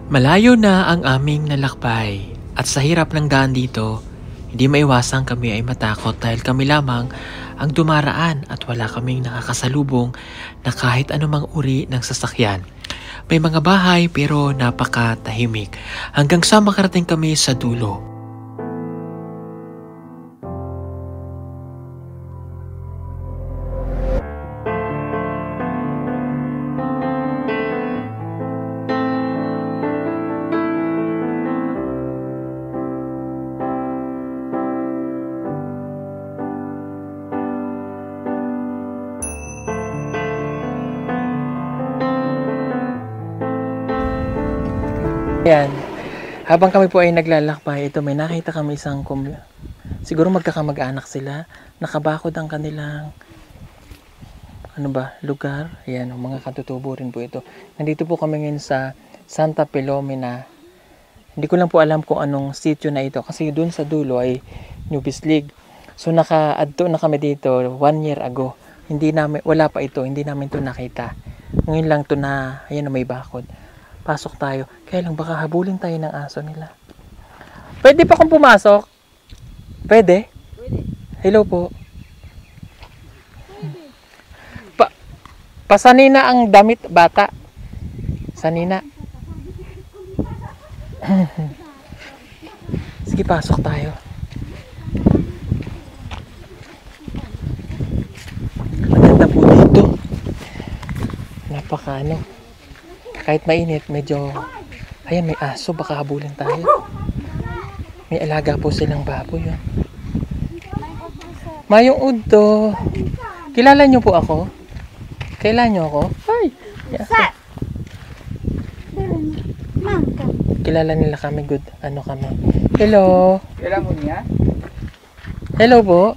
Malayo na ang aming nalakbay at sa hirap ng daan dito, hindi maiwasang kami ay matakot dahil kami lamang ang dumaraan at wala kaming nakakasalubong na kahit anumang uri ng sasakyan. May mga bahay pero napakatahimik hanggang sa makarating kami sa dulo. Yan. Habang kami po ay naglalakbay, ito may nakita kami isang siguro magkakamag-anak sila. Nakabakod ang kanilang lugar. Ayan, mga katutubo rin po ito. Nandito po kami ngayon sa Santa Filomena. Hindi ko lang po alam kung anong sitio na ito kasi dun sa dulo ay New Bislig. So naka-adto na kami dito 1 year ago. Wala pa ito, hindi namin ito nakita. Ngayon lang ito na, ayan, may bakod. Pasok tayo. Kaya lang baka habulin tayo ng aso nila. Pwede pa kung pumasok? Pwede? Pwede. Hello po. Pasanina ang damit bata. Sanina. Sige, pasok tayo. Ang ganda po dito. Kahit mainit, medyo, ayan, may aso, baka habulin tayo. May alaga po silang baboy. Yun. Mayong Udto. Kilala niyo po ako? Kilala niyo ako? Ay! Sa! Kilala nila kami, good. Ano kami? Hello! Kailan mo niya? Hello po!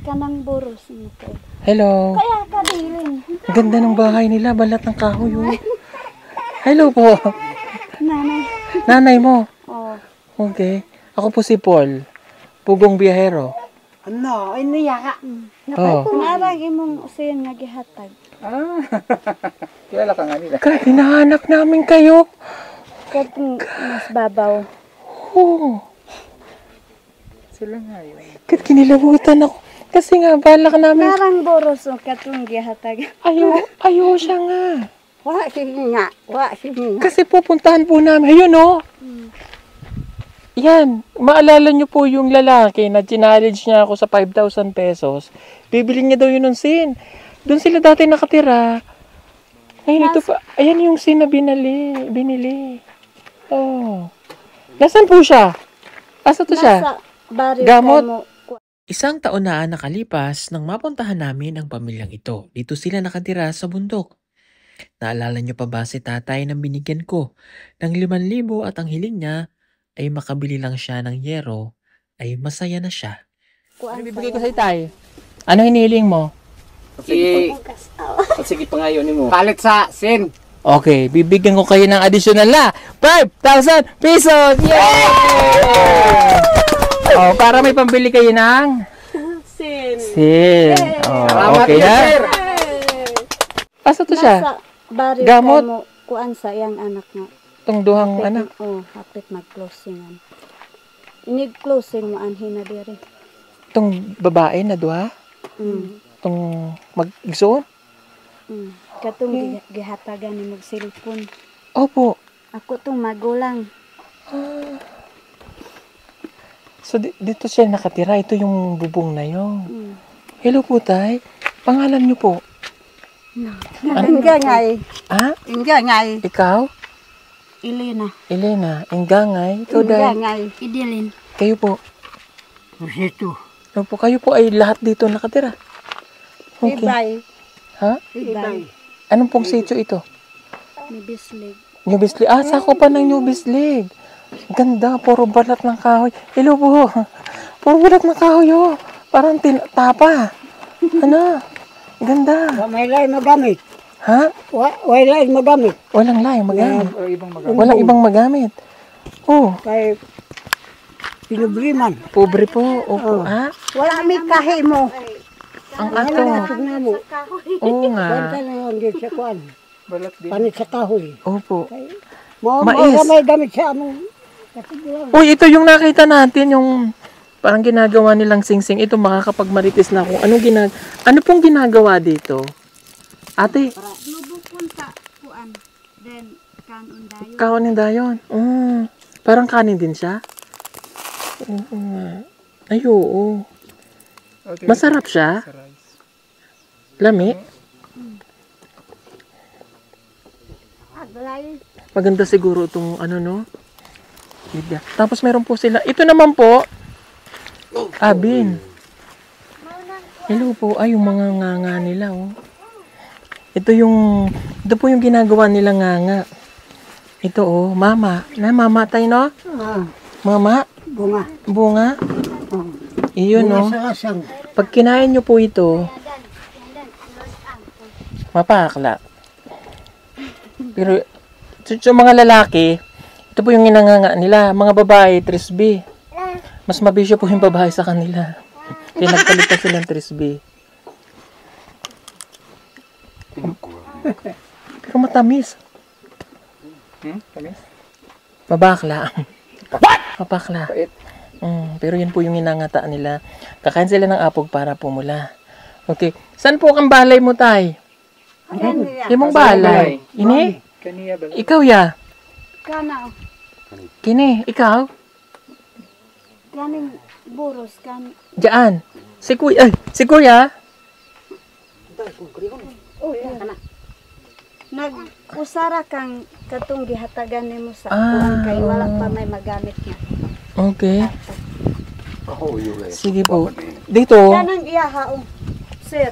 Kanang boros mo ko. Hello! Kaya kadiling. Ganda ng bahay nila, balat ng kahoy yun. Hello po! Nanay. Nanay mo? Oh. Okay. Ako po si Paul. Pugong biyahero. Ano? Ay, niyaka. Oh. Naragi mong usayan nga gihatag. Ah. Kilala ka nga nila. Kaya hinahanap namin kayo. Katong mas babaw. Oh. Sila nga yun. Kaya kinilabutan ako. Kasi nga, balak namin. Narang boros o katong gihatag. Ayaw siya nga. Wa sige nga. Kasi pupuntahan po namin. Ayun o. Yan. Maalala niyo po yung lalaki na challenge niya ako sa 5,000 pesos. Bibili niya daw yun ng sin. Doon sila dati nakatira. Ngayon ito pa. Ayan yung sin na binili. Oh. Nasaan po siya? Asa to siya? Nasa baryo Gamot? mo. Isang taon na nakalipas nang mapuntahan namin ang pamilyang ito. Dito sila nakatira sa bundok. Naalala niyo pa ba si tatay na binigyan ko ng 5,000 at ang hiling niya ay makabili lang siya ng yero, ay masaya na siya. Kuan Bibigay ko sa itay. Ano hinihiling mo? Sige pa ngayon mo. Palit sa sin. Okay, bibigyan ko kayo ng additional na 5,000 pesos! Yay! Oh, para may pambili kayo ng sin. Oh, okay na? Asa to siya? Nasa baryo Gamot? mo. Kuan sa iyang anak nga. Itong duhang anak. Oh, hapit mag-closing. Inig closing mo anhin na diri. Itong babae na duha. Itong mag-igsoon. Katong gihatagan ni mag cellphone. Opo. Ako tong magulang. So, dito siya nakatira. Ito yung bubong na yun. Mm. Hello po, tay. Pangalan niyo po? Ingangay. Ah? Ingangay. Ikaw? Elena. Ingangay. Ikaw, day. Ingangay. Idilin. Kayo po? Rosito. Opo, kayo po ay lahat dito nakatira. Okay. Ibay. Ha? Ibay. Anong pong sitio ito? Ni Bislig. New Bislig. Ah, sako pa ng New Bislig. Ganda, puro balat ng kahoy. Hello po. Puro balat ng kahoy, oh. Parang tapa. Ano? Ganda. May lain magamit. Ha? May lain magamit. Walang laing magamit. Ibang magamit. Walang ibang magamit. Oh, Kay pinubliman. pobre po. Opo, ha? Wala mi kahi mo. Ang ato. na mo. Oo nga. na lang dito sa kuan. Balat din. Panit sa kahoy. Opo. Mais. May gamit sa among. Uy, ito yung nakita natin, yung parang ginagawa nilang singsing. Ito makakapagmarites na kung ano pong ginagawa dito. Ate, Lubog punta kuan. Then kanon dayon. kanin dayon. Parang kanin din siya. Oo nga. Ay, oo. Masarap siya. Lami. Maganda siguro itong ano, no? Libya. Tapos meron po sila. Ito naman po. Abin. Hello po. Ay, yung mga nganga nila, oh. Ito po yung ginagawa nila nganga. Ito, oh. Mama. Mamatay, no? Mama. Bunga. Iyon, no? Salasang. Pag kinain nyo po ito, mapakla. Pero, sa mga lalaki, ito po yung ginanganga nila. Mga babae, trisby. Mas mabisyo po yung babae sa kanila. Kaya nagpalit pa silang trisby. Pero matamis. Tamis? Mabakla. Mapakla. Pero yun po yung inangataan nila. Kakain sila ng apog para pumula. Okay. Saan po ang balay mo, tay? Yung mong balay. Ini? Kaniya ba? Ikaw, ya? Kana Kini, ikaw? kaning buros kan. Diyan. Si kuya? Nag-usara kang katong gihatagan nimo sa Ah, kuan kay wala pa may magamit na. Okay. Sige po. Dito, Kanang iyaha sir.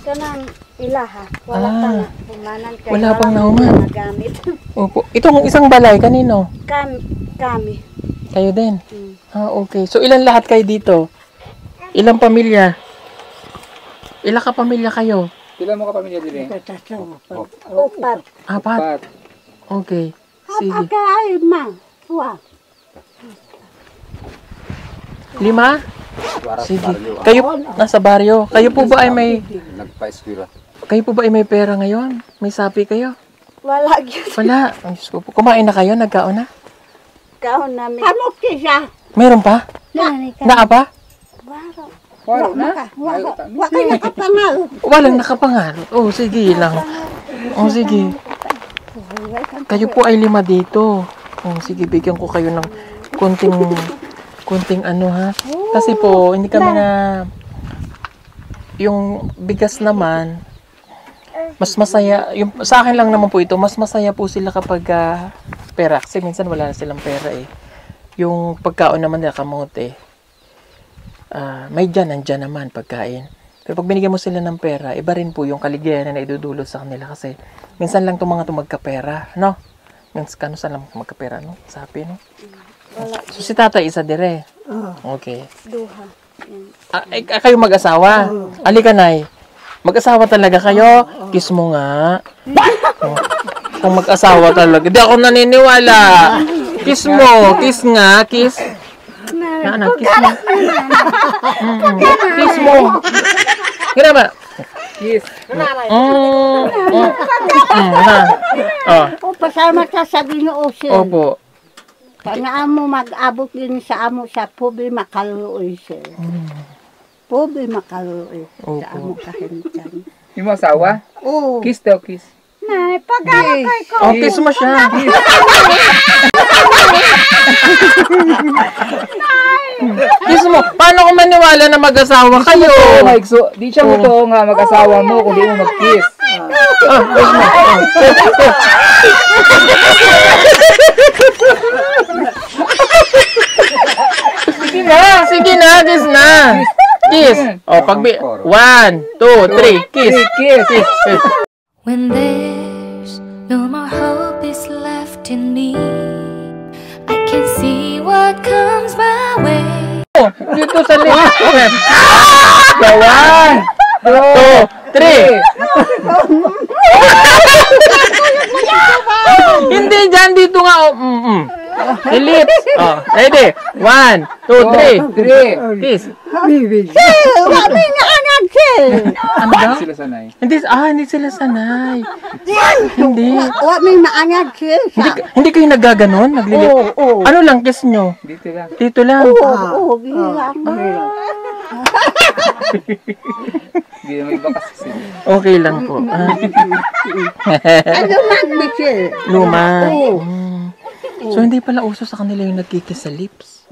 Kanang ilaha wala pa na humanan kay wala pang pa nahuman. magamit. opo. Itong isang balay, kanino? Kami. Kayo din? Mm. Okay. So, ilan lahat kayo dito? Ilang pamilya? Ilang kapamilya kayo? Pila mo ka pamilya dili? Upat. Apat. Okay. Sige. Ay ma. Wa. 5? Sige. Kayo, nasa baryo. Kayo po ba ay may... Nagpa-eskwela. Kayo po ba ay may pera ngayon? May sapi kayo? Wala gyud Wala. Ay, Diyos ko po. Kumain na kayo? Nagkaon na? kaon namin. Meron pa? Naa pa? Wala na. Wala Kay nakapangal. Walang nakapangarot. Oh, sige lang. Oh, sige. Kayo po ay 5 dito. Oh, sige, bigyan ko kayo ng konting ano, ha. Kasi po, hindi kami na yung bigas naman, mas masaya, yung sa akin lang naman po ito, mas masaya po sila kapag pera. Kasi minsan wala na silang pera eh. Yung pagkaon naman nila kamote, may nandyan naman pagkain. Pero pag binigyan mo sila ng pera, iba rin po yung kaligayahan na idudulot sa kanila kasi minsan lang itong mga magkapera, no? Minsan lang magkapera, no? Sapi, no? So si tatay isa dire. Okay. Duha. Kayo mag-asawa? Alika, nay. Mag-asawa talaga kayo? Kiss mo nga. Kung mag-asawa talaga. Di ako naniniwala. Kiss mo. Kiss nga. Kiss. Kiss mo. Kiss mo. Gina ba? Yes. Pasama ka sabi ng ocean. Opo. Pag mo mag-abot din sa amo sa problema kaluoy sir. Problema kaluoy sa amo kahintan. Yung mga asawa? Oo. Kiss daw, kiss. Nay, pag-alakay ko. Oh, kiss mo siya. Kiss mo. Paano ko maniwala na mag-asawa kayo? Oh, Mike, so, di siya mo to nga mag-asawa mo kung di mo mag-kiss. Kiss mo. Sige na, kiss na. Kiss. Oh, 1, 2, 3, kiss. Kiss. When there's no more hope is left in me, I can see what comes my way. Dito sa left. 1, 2, 3. Hindi dyan, dito nga. Lips. Oh, ready. 1, 2, 3. Kiss. Kami nga anak sir. Ano daw? Sila sanay. Hindi sila sanay. Hindi. Wa may maanyag sir. Hindi kayo naggaganon? Oo. Ano lang kiss nyo? Dito lang. Dito lang. Oo, bilang. Hindi na may iba kasi sila. Okay lang po. Ano man sir? Luma. So, hindi pala uso sa kanila yung nagkikis sa lips.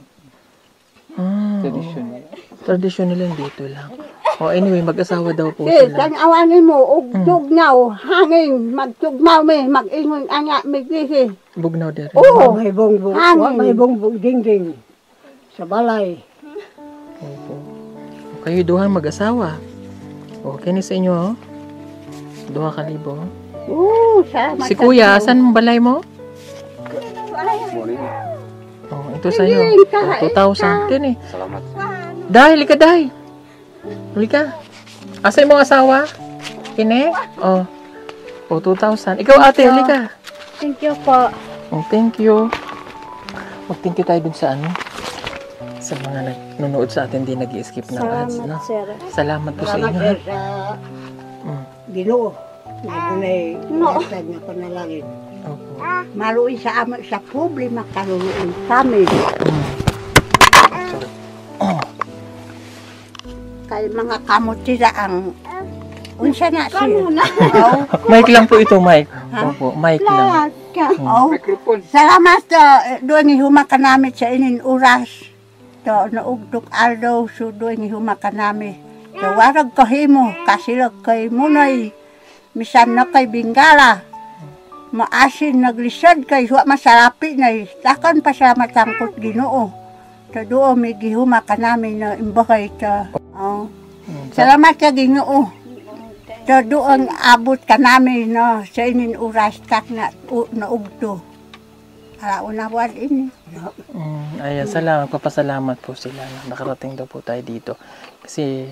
Traditional. Traditional lang dito lang. Anyway, mag-asawa daw po Sir, sila. kan awanin mo, ugdog na, hangin, magtugmaw me, mag-ingon, anya, migisi. Bugnaw din. Oo, May bongbong, Hangin. may bongbong dingding sa balay. Opo. Kayo duha mag-asawa. Okay ni sa inyo, oh. Duha kalibo. Oo, salamat. Si Kuya, saan ang balay mo? Ito sa'yo. 2,000. Din eh. Salamat. Dahil, lika dahil. Lika. Asa yung mga asawa? Kine? 2,000. Ikaw ate, lika. Thank you po. Thank you. Mag-thank you tayo dun sa ano? Sa mga nanonood sa atin, di nag-i-skip ng ads, no? Salamat, sir. Salamat po sa inyo. Salamat ha? sa Ginoo. Na dunay nasad na panalangin. Opo. Maluin sa amo sa problema kaluluin kami. Kay mga kamutira ang unsa na siya. Mic lang po ito, mic. Opo, mic lang. Oh, Microphone. salamat doon ni humaka namin sa inin oras. To naugdok aldaw so doon ni humaka namin. So warag kahimo kasilog kay munay misan na kay bingala. Maasin naglisod kay wa masarapi na takan pa sa matangkot Ginoo. To doon may gihumaka namin na imbakay ta. Oh. Salamat sa Ginoo. To doon abot ka namin no sa inin oras tak na naugdo. Una buwan ini. Ayan, salamat. Papasalamat po sila na nakarating daw po tayo dito. Kasi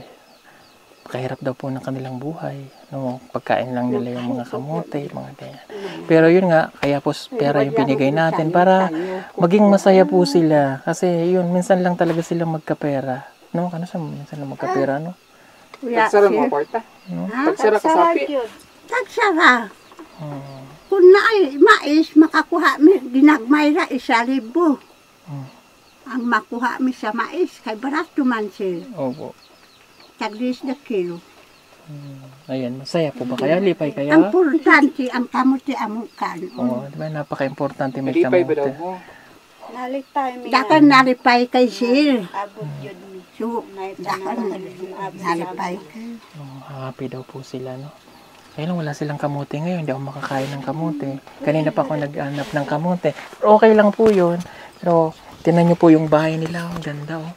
kahirap daw po ng kanilang buhay. No? Pagkain lang nila yung mga kamote, mga ganyan. Pero yun nga, kaya po pera yung binigay natin para maging masaya po sila. Kasi yun, minsan lang talaga sila magkapera. No? Ano sa minsan lang magkapera, no? Tagsara mga kwarta. Tagsara ka sapi. Tagsara. Kung naay mais, makakuha mi, ginagmayra 1,000. Ang makuha mi sa mais, kay barato man sir. Opo. Taglis na kilo. Ayan, masaya po ba kaya? Lipay kaya? Ang importante, ang kamuti among kan. Oo, di ba? Napaka-importante may Malipay ba daw kamote. mo? Nalipay mi. Dakan naripay kay sir. Abot yun mi. So, dakan naripay. Happy daw po sila, no? Kaya lang wala silang kamote ngayon. Hindi ako makakain ng kamote. Kanina pa ako nag-anap ng kamote. Pero okay lang po yun. Pero tinan nyo po yung bahay nila. Ang ganda, oh.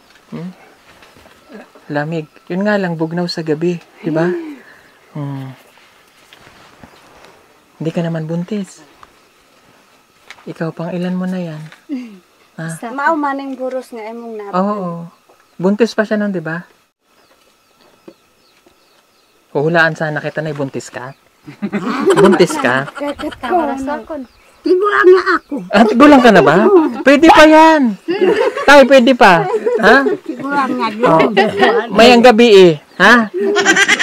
Lamig. Yun nga lang, bugnaw sa gabi. Diba? Hindi ka naman buntis. Ikaw, pang ilan mo na yan? Ha? Mao maning buros nga imong nat. Oo. Buntis pa siya nun, diba? Huhulaan sana kita na buntis ka. Buntis ka? Kakat ka sa kon. Tigulang nga ako. Gulang ka na ba? Pwede pa yan. Tay, pwede pa. Ha? Tigulang nga Oh. doon. Mayang gabi eh. Ha?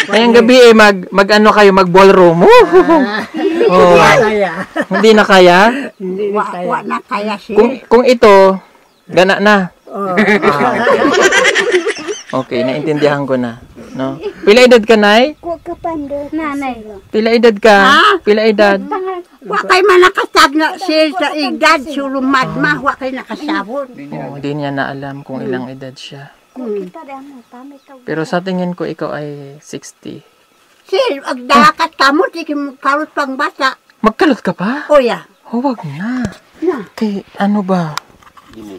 Mayang gabi eh, mag ano kayo, mag-ballroom. Oh. Hindi na kaya? Wa na kaya sir. Kung ito, gana na. Okay, naintindihan ko na. No? Pila edad ka, Nay? Ko ka pando. Nanay. Pila edad ka? Pila edad? Wa kay manakasab na sir sa edad. Sulumad ma. Wa kay nakasabot. Hindi niya na alam kung ilang edad siya. Kita de amo pamit ka. Pero sa tingin ko, ikaw ay 60. Sir, agdalakat kamo. Sige mo karot pang bata. Magkalot ka pa? Oya. Huwag na. Na. Kay, ano ba?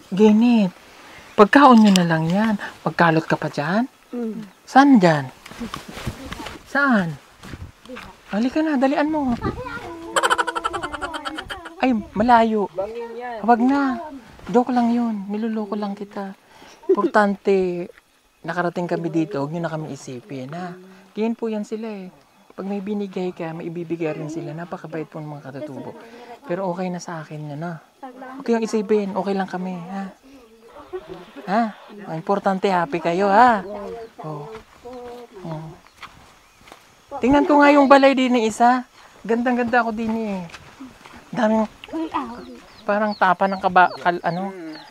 Ginit. Pagkaon nyo na lang yan. Magkalot ka pa dyan? Saan dyan? Saan? Halika na, dalian mo. Ay, malayo. Huwag na. Joke lang yun. Niluloko lang kita. Importante, nakarating kami dito. Huwag nyo na kami isipin, ha? Ganyan po yan sila eh. Pag may binigay ka, may ibibigay rin sila. Napakabait po ng mga katutubo. Pero okay na sa akin yan, ha? Huwag kayong isipin. Okay lang kami, ha? Ha? Ang importante, happy kayo, ha? Oh. Tingnan ko nga yung balay din ni isa. Gandang-ganda ako din eh. Daming parang tapa ng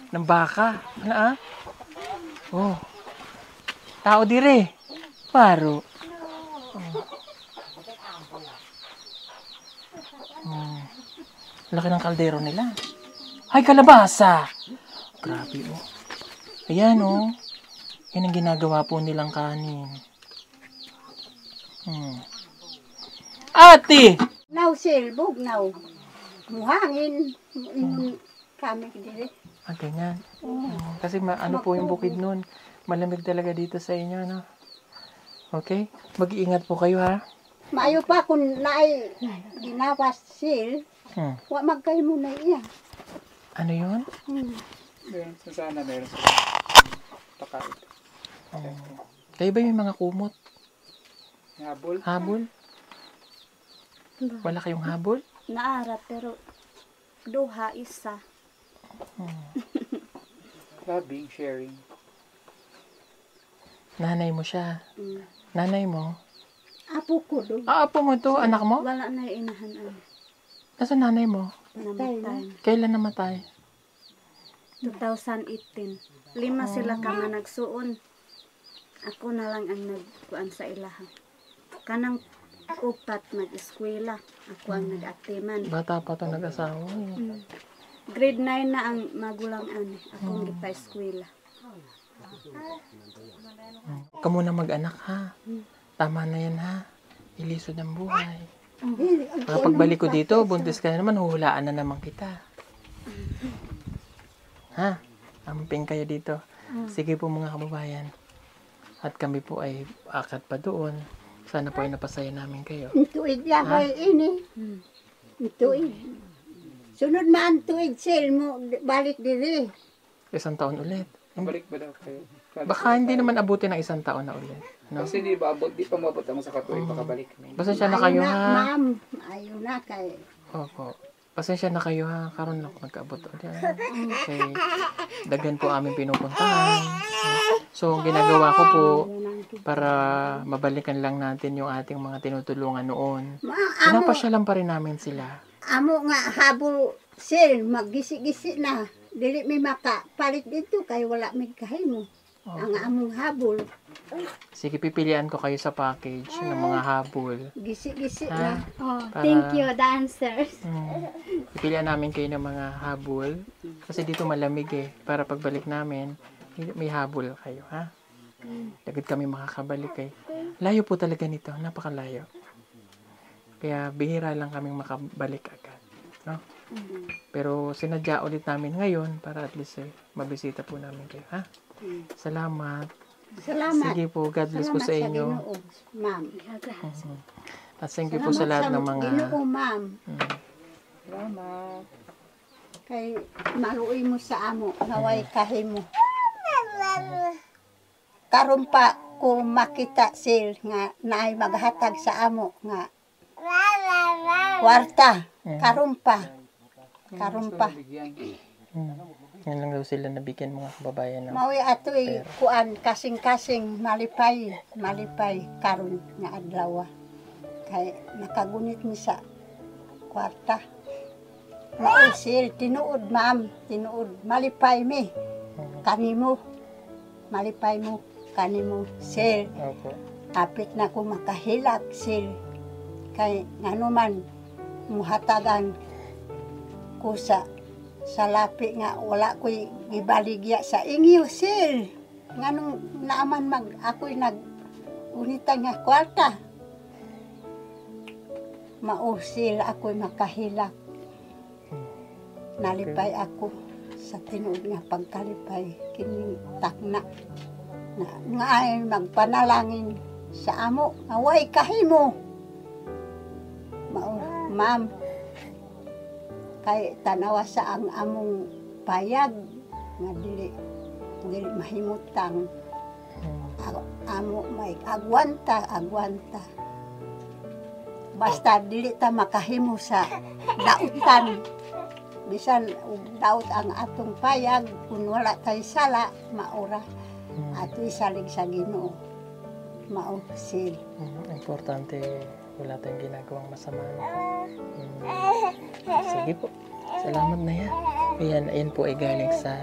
ng baka. Ano ah? Oh. Tao dire. Paro. Laki ng kaldero nila. Ay, kalabasa! Grabe oh. Ayan oh. Yan ang ginagawa po nilang kanin. Ate! Now silbog now. Muhangin. Kami dire. Ah, ganyan. Kasi ano po yung bukid nun. Malamig talaga dito sa inyo, no? Okay? Mag-iingat po kayo, ha? Maayo pa kung naay ginawas sil. Wa magkay mo na iya. Ano yun? Meron sa sana, meron sa pakain. Kayo ba yung mga kumot? Habol. Habol? Wala kayong habol? Naara pero duha isa. Loving, sharing. Nanay mo siya. Nanay mo? Apo ko do. Ah, apo mo to? Anak mo? Wala na inahan. Nasaan nanay mo? Namatay. Kailan namatay? 2018. 5 sila ka nga nagsuon. Ako na lang ang nagkuan sa ilaha. Kanang upat nag-eskwela. Ako ang nag-aktiman. Bata pa to nag-asawa. Grade 9 na ang magulang ani. Ako ang pa-eskwela. Huwag ka muna mag-anak, ha? Tama na yan, ha? Ilisod ang buhay. Kapag balik ko dito, buntis ka na naman, huhulaan na naman kita. Ha? Amping kayo dito. Sige po mga kababayan. At kami po ay akat pa doon. Sana po ay napasaya namin kayo. Tuig lang ay ini. Tuig. Sunod man tuig sil mo balik diri. 1 taon ulit. Balik ba daw kayo? Baka hindi naman abutin ng 1 taon na ulit. No? Kasi di ba abot, di pa mabot ang sa katuig, makabalik na. Pasensya na kayo, ha? Ma'am, ayaw na kay. Opo. Pasensya na kayo, ha? Karon lang ako nagkaabot ulit. Okay. Dagan po aming pinupuntahan. So, ang ginagawa ko po, para mabalikan lang natin yung ating mga tinutulungan noon. Pinapasyalan pa rin namin sila. Amo nga habol sil maggisi-gisi na. Dili mi maka palit dito kay wala mi kahimo. Ang among habol. Sige, pipilian ko kayo sa package ng mga habol. Gisi-gisi Ha? na. Oh, Para- thank you, dancers. Pipilian namin kayo ng mga habol. Kasi dito malamig eh. Para pagbalik namin, may habol kayo, ha? Agad kami makakabalik eh. Layo po talaga nito. Napakalayo. Kaya bihira lang kaming makabalik agad. No? Pero sinadya ulit namin ngayon para at least mabisita po namin kayo, ha? Salamat. Salamat. Sige po, God bless po sa inyo. Ginoo, ma'am. At thank you po sa lahat ng mga... Ginoo, ma'am. Salamat. Kay maluoy mo sa amo, naway kahimo. Karon pa ko makita sil nga naay maghatag sa amo nga kwarta. Karon pa. Karon pa. Bigyan. Yan lang daw sila nabigyan mga kababayan ng... Mawi atoy kuan kasing-kasing malipay karon nga adlaw. Kay nakagunit mi sa kwarta. Mausil tinuod ma'am, tinuod malipay mi. Kanimo malipay mo kanimo sil. Opo. Apit na ko makahilak sil. Kay ngano man muhatagan ko sa lapi nga wala ko'y gibaligya sa inyo sil. Nganong naaman mag ako'y nag-unitan nga kwarta. Mausil ako'y makahilak. Nalipay ako sa tinuod nga pagkalipay kining takna. Nga ay magpanalangin sa amo. Away kahimo. Ma'am, kay tanawa sa ang among payag nga dili mahimutang amo may agwanta basta dili ta makahimo sa dautan bisan daot ang atong payag kung wala tay sala maura ato'y salig sa Ginoo mausil. Importante, wala tayong ginagawang masama. Sige po. Salamat na yan. Ayan po ay galing sa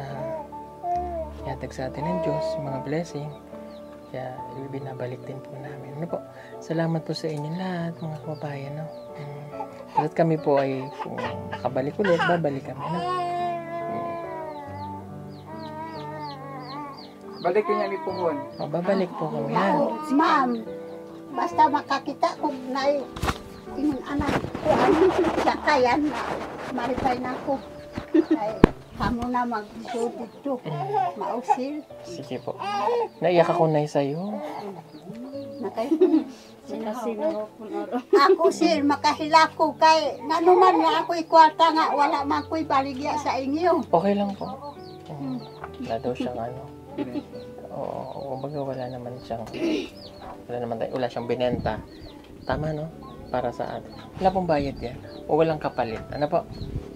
yatag sa atin ng Diyos, mga blessing. Kaya binabalik din po namin. Ano po? Salamat po sa inyo lahat, mga kababayan. No? At kami po ay kung makabalik ulit, babalik kami. No? Balik ko niya ni Pungon. Babalik po kami. Ha? Ma'am, basta makakita ko na yung anak ko, siya kaya na maripay na ako. Ay, kamo na mag-sudit to. Mausil. Sige po. Naiyak ako na sa'yo. Ako sir, makahila ko kay nanuman nga ako ikwarta nga wala man ko'y baligya sa inyo. Okay lang po. Wala daw siyang ano. Oo, kumbaga wala naman siyang binenta. Tama, no? Para sa atin. Wala pong bayad yan. O walang kapalit. Ano po?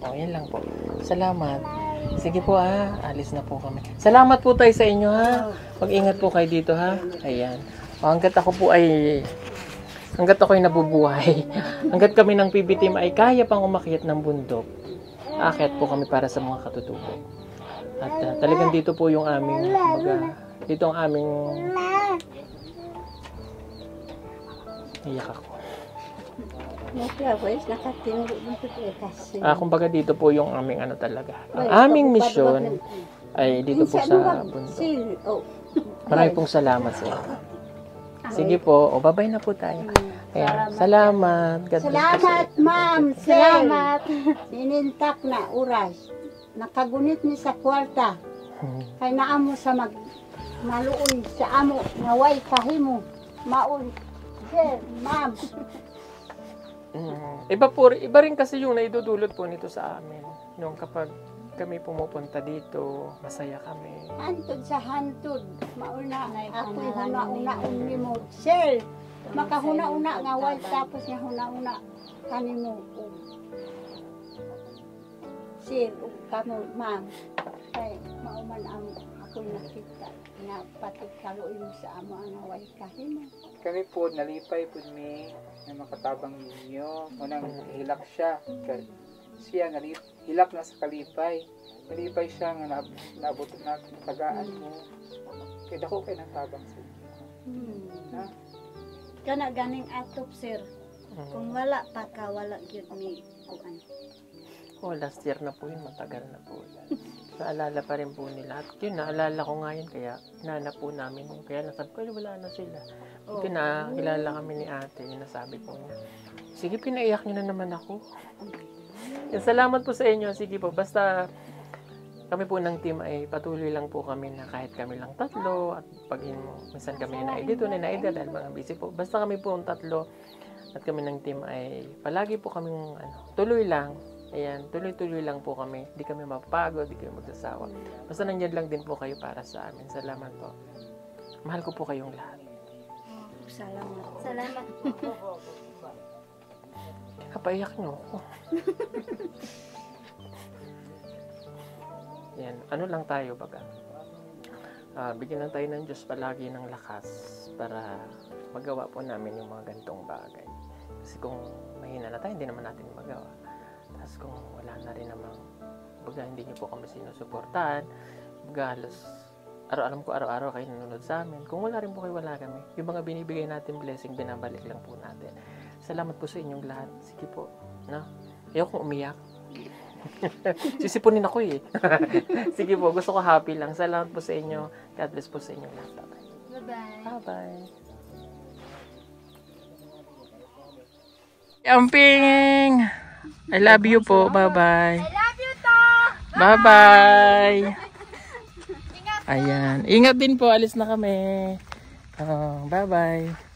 O, yan lang po. Salamat. Sige po alis na po kami. Salamat po tayo sa inyo ha. Mag-ingat po kayo dito ha. Ayan. O, hanggat ako'y nabubuhay. Hanggat kami ng PB team ay kaya pang umakyat ng bundok. Aakyat po kami para sa mga katutubo. At talagang dito po yung aming dito ang aming iyak ako. Kumbaga dito po yung aming ano talaga. Ang aming misyon ay dito po sa bundok. Maraming pong salamat sa inyo. Sige po, babay na po tayo. Ayan. Salamat. Salamat, ma'am. Salamat. Sinintak na oras. Nakagunit ni sa kwarta. Kay naamo sa maluoy sa amo. Naway kahimo. Maon. Sir, ma'am. Iba rin kasi yung naidudulot po nito sa amin. Nung kapag kami pumupunta dito, masaya kami. Hantod sa hantod. Mauna. Ako'y huna-una ni mo. Sir, makahuna-una nga way tapos niya huna-una kanimo. Sir, kamo, ma'am. Kay mauman ang ako'y nakita na pati kaluoy mo sa amo ang away kahimo. Kami po, nalipay po ni na makatabang ninyo. Unang hilak siya. Siya hilak na sa kalipay. Nalipay siya nga naabot na tagaan mo. Kaya dako kayo ng tabang sa inyo. Ha? Kana ganing atop sir. Kung wala pa ka, wala yun ni kuan. Last year na po yun, matagal na po yan. Naalala pa rin po nila. At yun, naalala ko nga yun, kaya hinanap po namin. Kaya nasabi ko, wala na sila. Buti na, kilala kami ni ate, yung nasabi po niya. Sige, pinaiyak niyo na naman ako. Salamat po sa inyo. Sige po, basta kami po ng team ay patuloy lang po kami na kahit kami lang tatlo at pag minsan kami na dito na dahil mga busy po. Basta kami po ang tatlo at kami ng team ay palagi po kaming tuloy lang. Ayan, tuloy-tuloy lang po kami. Hindi kami mapagod, hindi kami magsasawa. Basta nandiyan lang din po kayo para sa amin. Salamat po. Mahal ko po kayong lahat. Salamat. Salamat. Kapaiyak nyo ako. Yan, ano lang tayo baga. Bigyan lang tayo ng Diyos palagi ng lakas para magawa po namin yung mga ganitong bagay. Kasi kung mahina na tayo, hindi naman natin magawa. Tapos kung wala na rin namang baga hindi nyo po kami sinusuportahan, baga halos alam ko araw-araw kayo nanonood sa amin. Kung wala rin po kayo, wala kami. Yung mga binibigay natin blessing, binabalik lang po natin. Salamat po sa inyong lahat. Sige po. No? Ayokong umiyak. Sisipunin ako eh. Sige po, gusto ko happy lang. Salamat po sa inyo. God bless po sa inyong lahat. Bye-bye. Bye-bye. Bye-bye. Yamping! I love you po. Bye-bye. I love you to! Bye-bye! Ayan. Ingat din po. Alis na kami. Bye-bye.